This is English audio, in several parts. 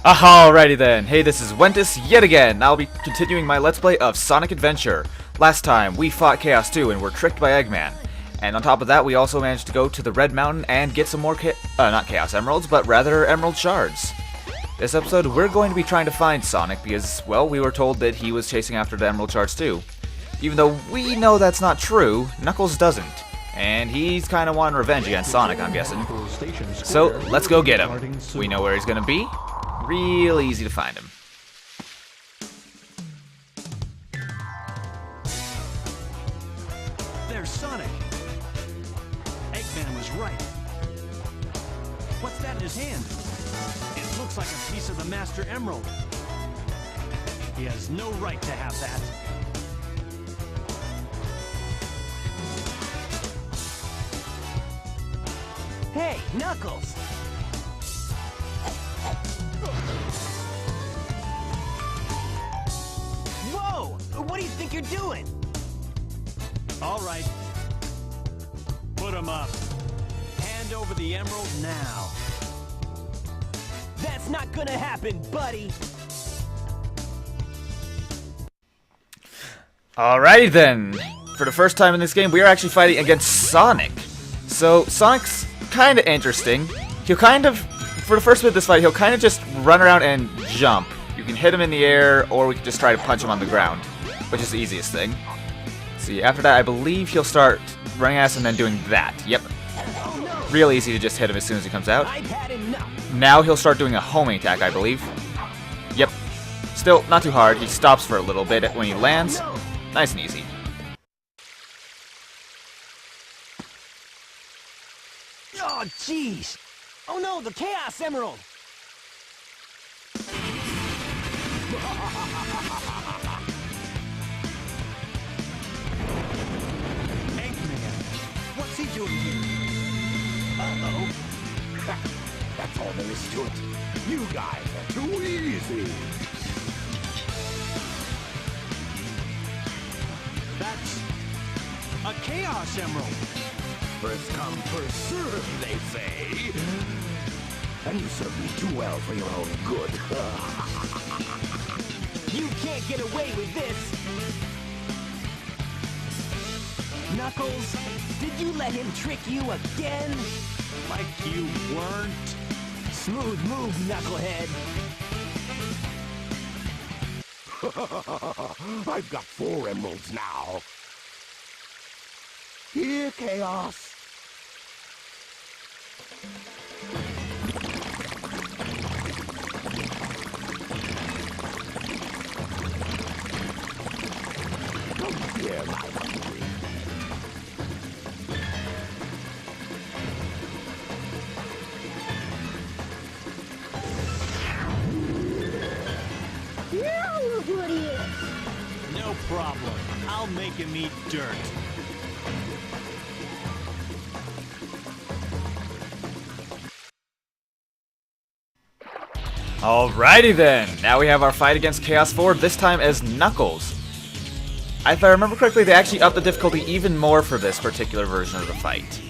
Alrighty then, hey, this is Wentus yet again. I'll be continuing my Let's Play of Sonic Adventure. Last time, we fought Chaos 2 and were tricked by Eggman. And on top of that, we also managed to go to the Red Mountain and get some more not Chaos Emeralds, but rather Emerald Shards. This episode, we're going to be trying to find Sonic because, well, we were told that he was chasing after the Emerald Shards too. Even though we know that's not true, Knuckles doesn't. And he's kind of wanting revenge against Sonic, I'm guessing. So, let's go get him. We know where he's going to be. Real easy to find him. There's Sonic. Eggman was right. What's that in his hand? It looks like a piece of the Master Emerald. He has no right to have that. Hey, Knuckles! Whoa! What do you think you're doing? All right. Put him up. Hand over the emerald now. That's not gonna happen, buddy! Alrighty then. For the first time in this game, we are actually fighting against Sonic. So, Sonic's kind of interesting. He'll kind of, for the first bit of this fight, he'll kind of just run around and jump. You can hit him in the air, or we can just try to punch him on the ground, which is the easiest thing. See, after that, I believe he'll start running at us and then doing that. Yep. Real easy to just hit him as soon as he comes out. Now he'll start doing a homing attack, I believe. Yep. Still, not too hard. He stops for a little bit when he lands. Nice and easy. Oh, jeez! Oh no, the Chaos Emerald! Eggman, what's he doing here? Uh-oh. That's all there is to it. You guys are too easy. That's a Chaos Emerald. First come, first serve, they say. And you serve me too well for your own good. You can't get away with this! Knuckles, did you let him trick you again? Like you weren't. Smooth move, Knucklehead. I've got 4 emeralds now. Here, Chaos. Come here, my hungry. Now look what he is! No problem. I'll make him eat dirt. Alrighty then, now we have our fight against Chaos 4, this time as Knuckles. If I remember correctly, they actually upped the difficulty even more for this particular version of the fight.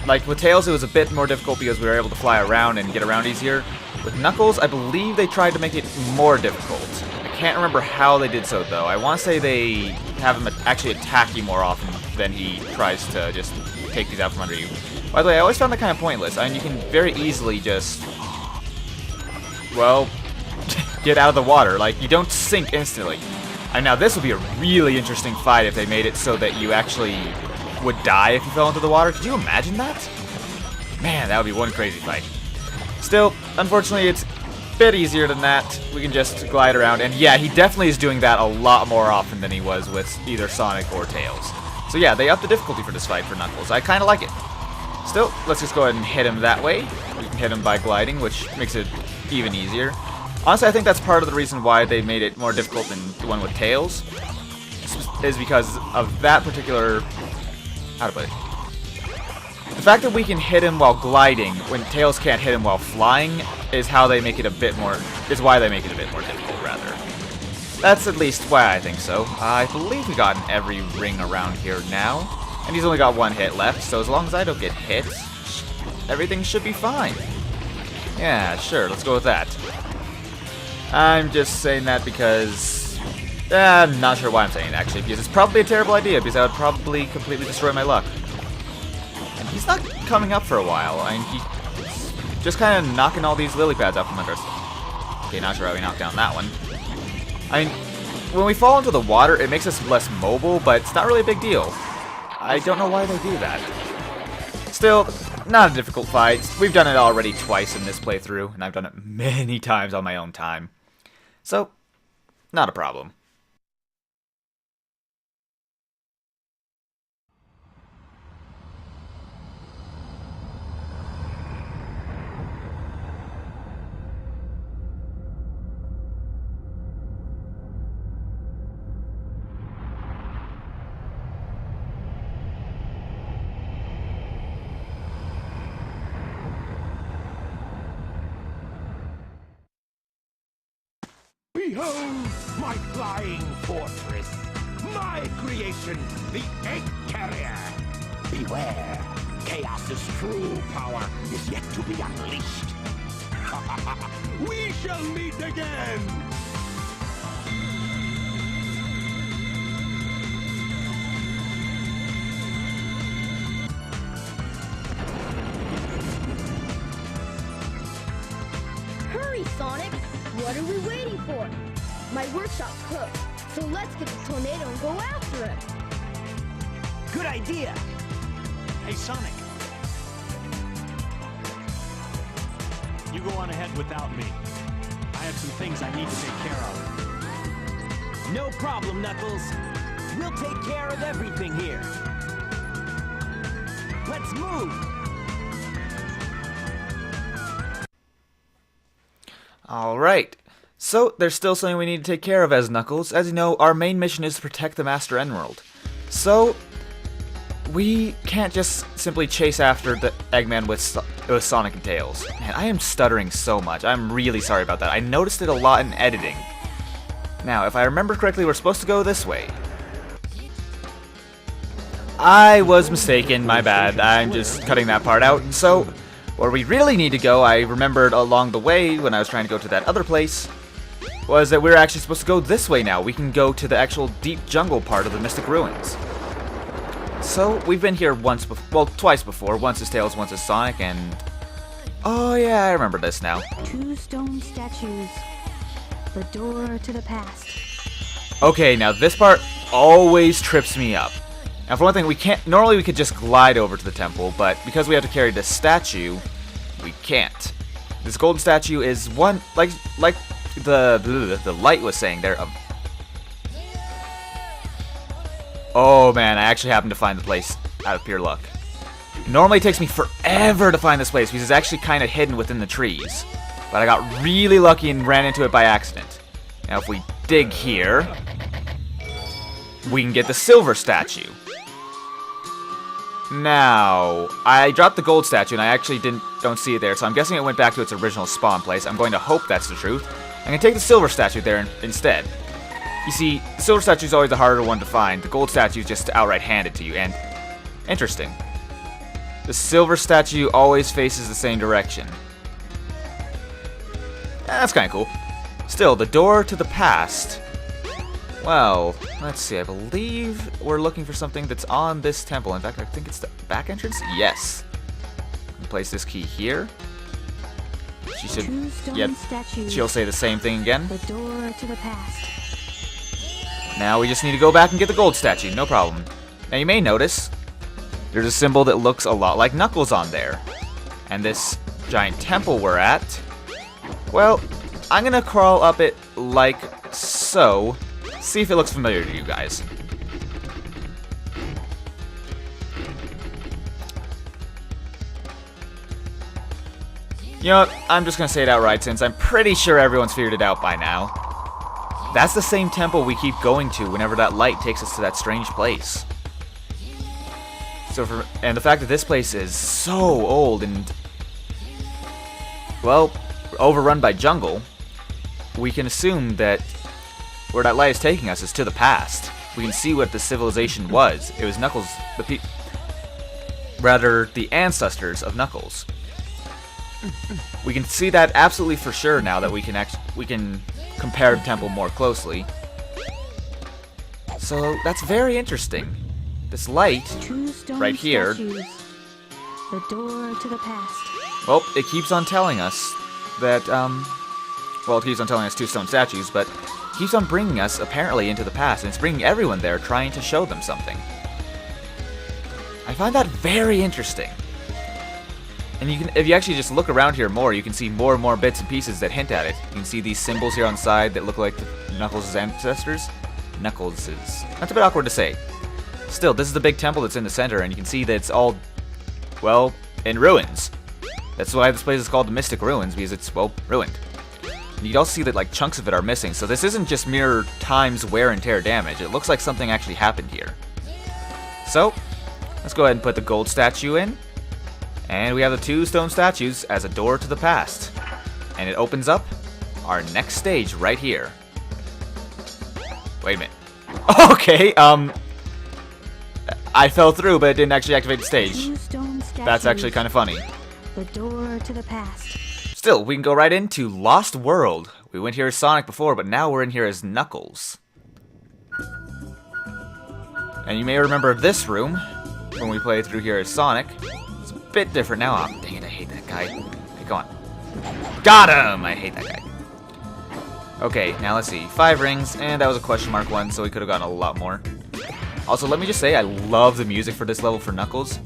Like with Tails, it was a bit more difficult because we were able to fly around and get around easier. With Knuckles, I believe they tried to make it more difficult. I can't remember how they did so though. I want to say they have him actually attack you more often than he tries to just take these out from under you. By the way, I always found that kind of pointless. I mean, you can very easily just, well, get out of the water. Like, you don't sink instantly. And now this would be a really interesting fight if they made it so that you actually would die if you fell into the water. Could you imagine that? Man, that would be one crazy fight. Still, unfortunately, it's a bit easier than that. We can just glide around. And yeah, he definitely is doing that a lot more often than he was with either Sonic or Tails. So yeah, they upped the difficulty for this fight for Knuckles. I kind of like it. Still, let's just go ahead and hit him that way. We can hit him by gliding, which makes it even easier. Honestly, I think that's part of the reason why they made it more difficult than the one with Tails, is because of that particular, how to put it, the fact that we can hit him while gliding when Tails can't hit him while flying is how they make it a bit more, is why they make it a bit more difficult, rather. That's at least why I think so. I believe we gotten every ring around here now, and he's only got 1 hit left, so as long as I don't get hit, everything should be fine. Yeah, sure, let's go with that. I'm just saying that because I'm not sure why I'm saying it, actually, because it's probably a terrible idea, because I would probably completely destroy my luck. And he's not coming up for a while. I mean, he's just kind of knocking all these lily pads out from under us. Okay, not sure how we knocked down that one. I mean, when we fall into the water, it makes us less mobile, but it's not really a big deal. I don't know why they do that. Still, not a difficult fight. We've done it already twice in this playthrough, and I've done it many times on my own time. So, not a problem. Behold my flying fortress, my creation, the Egg Carrier. Beware, Chaos's true power is yet to be unleashed. We shall meet again! Hurry, Sonic! What are we waiting for? My workshop's cooked, so let's get the tornado and go after him. Good idea. Hey, Sonic. You go on ahead without me. I have some things I need to take care of. No problem, Knuckles. We'll take care of everything here. Let's move. Alright. So, there's still something we need to take care of as Knuckles. As you know, our main mission is to protect the Master Emerald. So, we can't just simply chase after the Eggman with Sonic and Tails. Man, I am stuttering so much. I'm really sorry about that. I noticed it a lot in editing. Now, if I remember correctly, we're supposed to go this way. I was mistaken, my bad. I'm just cutting that part out. So, where we really need to go, I remembered along the way when I was trying to go to that other place, was that we're actually supposed to go this way now. We can go to the actual deep jungle part of the Mystic Ruins. So, we've been here once before, well, twice before. Once as Tails, once as Sonic, and... oh yeah, I remember this now. 2 stone statues. The door to the past. Okay, now this part always trips me up. Now for one thing, we can't, normally we could just glide over to the temple, but because we have to carry this statue, we can't. This golden statue is one, like the light was saying there. Oh man, I actually happened to find the place out of pure luck. Normally it takes me forever to find this place because it's actually kind of hidden within the trees. But I got really lucky and ran into it by accident. Now if we dig here, we can get the silver statue. Now, I dropped the gold statue and I actually don't see it there, so I'm guessing it went back to its original spawn place. I'm going to hope that's the truth. I'm going to take the silver statue there instead. You see, the silver statue is always the harder one to find. The gold statue is just outright handed to you, and interesting. The silver statue always faces the same direction. That's kind of cool. Still, the door to the past. Well, let's see. I believe we're looking for something that's on this temple. In fact, I think it's the back entrance. Yes. Place this key here. She should. 2 stone Yep. statues. She'll say the same thing again. The door to the past. Now we just need to go back and get the gold statue. No problem. Now you may notice there's a symbol that looks a lot like Knuckles on there. And this giant temple we're at, well, I'm gonna crawl up it like so. See if it looks familiar to you guys. You know what? I'm just gonna say it outright since I'm pretty sure everyone's figured it out by now. That's the same temple we keep going to whenever that light takes us to that strange place. And the fact that this place is so old and, well, overrun by jungle, we can assume that where that light is taking us is to the past. We can see what the civilization was. It was Knuckles, the ancestors of Knuckles. We can see that absolutely for sure now that we can compare the temple more closely. So that's very interesting. This light Two stone right here, statues. The door to the past. well, it keeps on telling us that, well, it keeps on telling us two stone statues, but it keeps on bringing us, apparently, into the past, and it's bringing everyone there trying to show them something. I find that very interesting. And you can, if you actually just look around here more, you can see more and more bits and pieces that hint at it. You can see these symbols here on the side that look like Knuckles' ancestors. Knuckles'. That's a bit awkward to say. Still, this is the big temple that's in the center, and you can see that it's all, well, in ruins. That's why this place is called the Mystic Ruins, because it's, well, ruined. And you can also see that, like, chunks of it are missing, so this isn't just mere time's wear and tear damage. It looks like something actually happened here. So, let's go ahead and put the gold statue in. And we have the two stone statues as a door to the past. And it opens up our next stage right here. Wait a minute. Okay, I fell through, but it didn't actually activate the stage. Two stone statues. That's actually kind of funny. The door to the past. Still, we can go right into Lost World. We went here as Sonic before, but now we're in here as Knuckles. And you may remember this room when we played through here as Sonic. It's a bit different now. Oh, dang it, I hate that guy. Okay, go on. Got him! I hate that guy. Okay, now let's see. 5 rings, and that was a question mark one, so we could have gotten a lot more. Also, let me just say, I love the music for this level for Knuckles.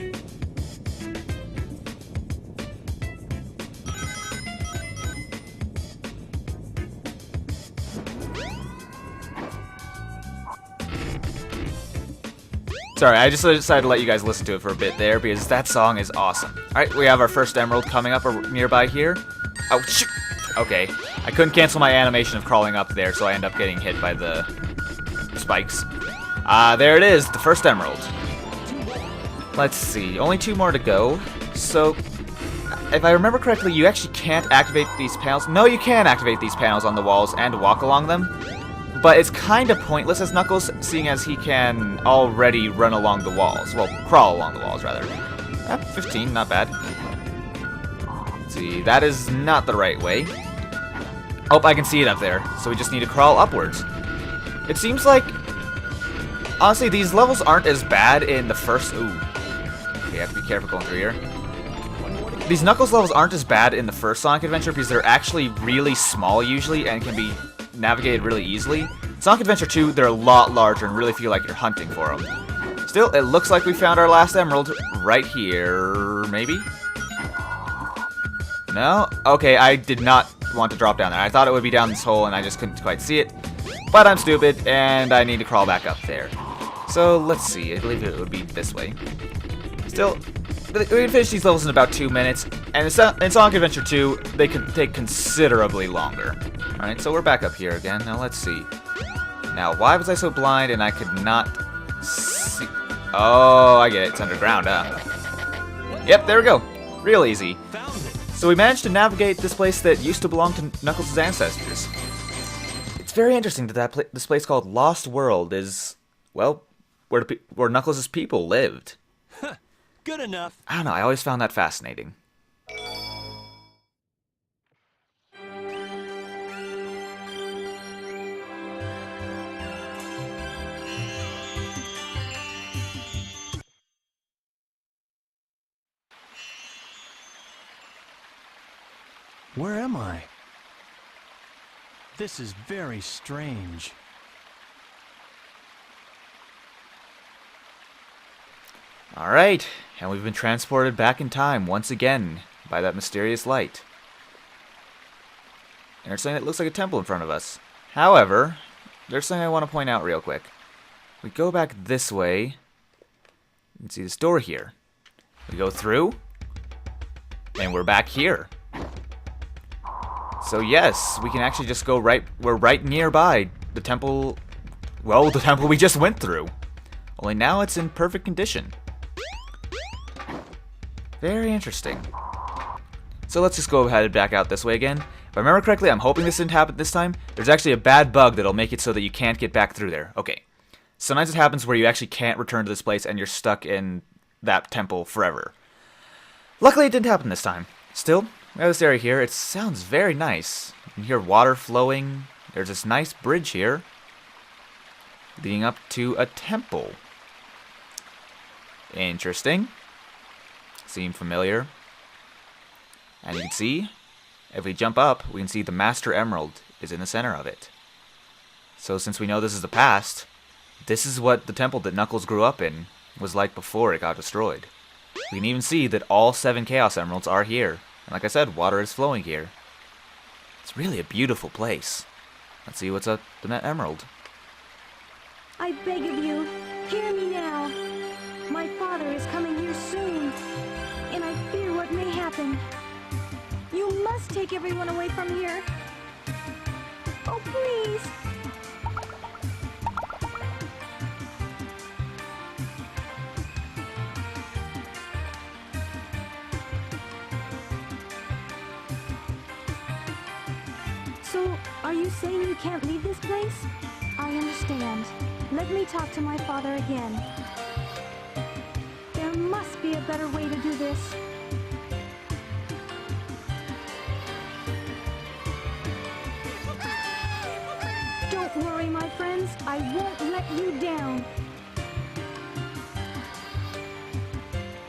Sorry, I just decided to let you guys listen to it for a bit there, because that song is awesome. Alright, we have our first emerald coming up nearby here. Oh, shoot! Okay, I couldn't cancel my animation of crawling up there, so I end up getting hit by the spikes. There it is, the first emerald. Let's see, only 2 more to go. So, if I remember correctly, you actually can't activate these panels. No, you can activate these panels on the walls and walk along them. But it's kind of pointless as Knuckles, seeing as he can already run along the walls. Well, crawl along the walls, rather. 15, not bad. Let's see, that is not the right way. Oh, I can see it up there. So we just need to crawl upwards. It seems like, honestly, these levels aren't as bad in the first... Ooh. Okay, I have to be careful going through here. These Knuckles levels aren't as bad in the first Sonic Adventure because they're actually really small usually and can be navigated really easily. Sonic Adventure 2, they're a lot larger and really feel like you're hunting for them. Still, it looks like we found our last emerald right here, maybe? No? Okay, I did not want to drop down there. I thought it would be down this hole and I just couldn't quite see it. But I'm stupid and I need to crawl back up there. So, let's see. I believe it would be this way. Still, we can finish these levels in about 2 minutes. And in Sonic Adventure 2, they could take considerably longer. Alright, so we're back up here again. Now let's see. Now, why was I so blind and I could not see? Oh, I get it. It's underground, huh? Yep, there we go. Real easy. So we managed to navigate this place that used to belong to Knuckles' ancestors. It's very interesting that this place called Lost World is, well, where Knuckles' people lived. Good enough. I don't know, I always found that fascinating. Where am I? This is very strange. Alright, and we've been transported back in time once again by that mysterious light. And there's something that looks like a temple in front of us. However, there's something I want to point out real quick. We go back this way. You can see this door here. We go through, and we're back here. So yes, we can actually just go we're right nearby the temple, well, the temple we just went through. Only now it's in perfect condition. Very interesting. So let's just go ahead and back out this way again. If I remember correctly, I'm hoping this didn't happen this time. There's actually a bad bug that'll make it so that you can't get back through there. Okay. Sometimes it happens where you actually can't return to this place and you're stuck in that temple forever. Luckily, it didn't happen this time. Still, We have this area here. It sounds very nice. You can hear water flowing. There's this nice bridge here leading up to a temple. Interesting. Seem familiar. And you can see, if we jump up, we can see the Master Emerald is in the center of it. So since we know this is the past, this is what the temple that Knuckles grew up in was like before it got destroyed. We can even see that all 7 Chaos Emeralds are here. And like I said, water is flowing here. It's really a beautiful place. Let's see what's up in that emerald. I beg of you, hear me now. My father is coming here soon, and I fear what may happen. You must take everyone away from here. Oh, please. So, are you saying you can't leave this place? I understand. Let me talk to my father again. There must be a better way to do this. Don't worry, my friends. I won't let you down.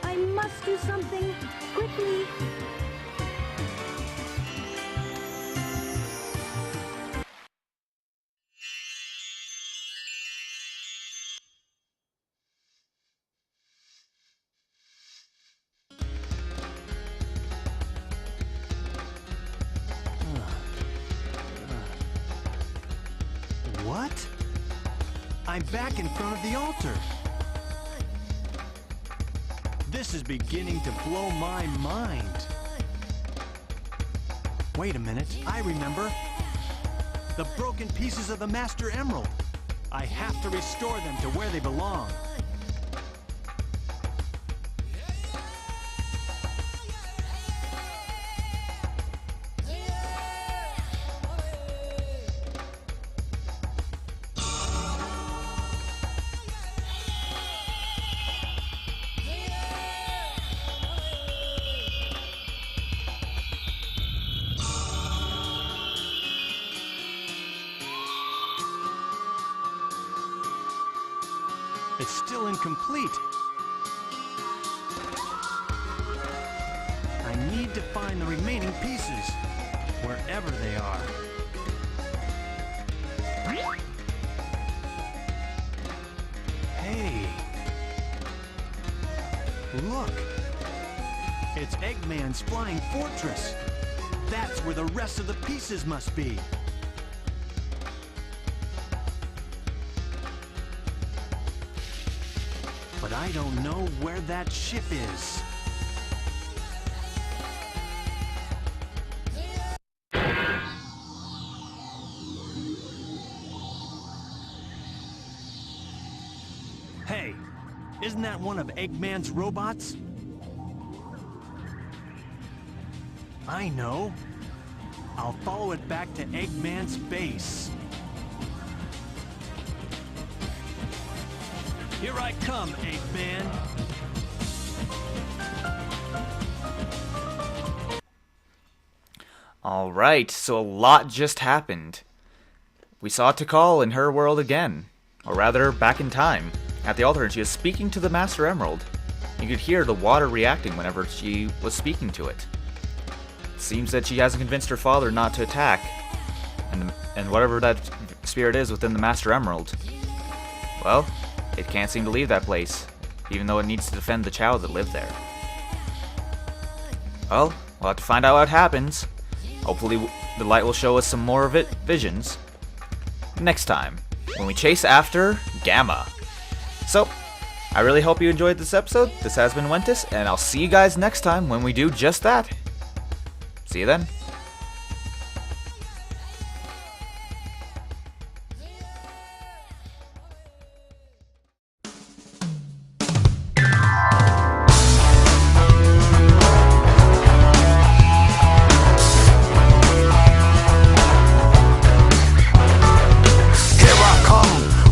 I must do something quickly. What? I'm back in front of the altar. This is beginning to blow my mind. Wait a minute, I remember. The broken pieces of the Master Emerald. I have to restore them to where they belong. It's still incomplete. I need to find the remaining pieces, wherever they are. Hey! Look! It's Eggman's flying fortress. That's where the rest of the pieces must be. But I don't know where that ship is. Hey, isn't that one of Eggman's robots? I know. I'll follow it back to Eggman's base. Here I come, Eggman. Alright, so a lot just happened. We saw Tikal in her world again. Or rather, back in time. At the altar, and she was speaking to the Master Emerald. You could hear the water reacting whenever she was speaking to it. It seems that she hasn't convinced her father not to attack. And whatever that spirit is within the Master Emerald. Well, it can't seem to leave that place, even though it needs to defend the Chow that live there. Well, we'll have to find out what happens. Hopefully the light will show us some more of it visions next time, when we chase after Gamma. So, I really hope you enjoyed this episode. This has been Wentus, and I'll see you guys next time when we do just that. See you then.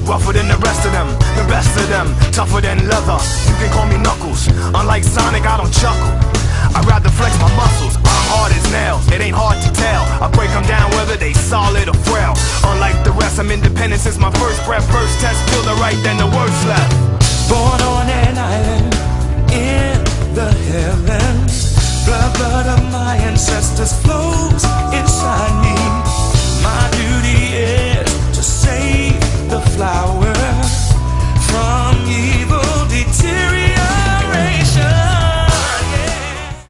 Rougher than the rest of them, the best of them, tougher than leather. You can call me Knuckles. Unlike Sonic, I don't chuckle. I'd rather flex my muscles. My heart is nails, it ain't hard to tell. I break them down whether they solid or frail. Unlike the rest, I'm independent since my first breath. First test, feel the right, then the worst left. Born on an island in the heavens. Blood of my ancestors flows in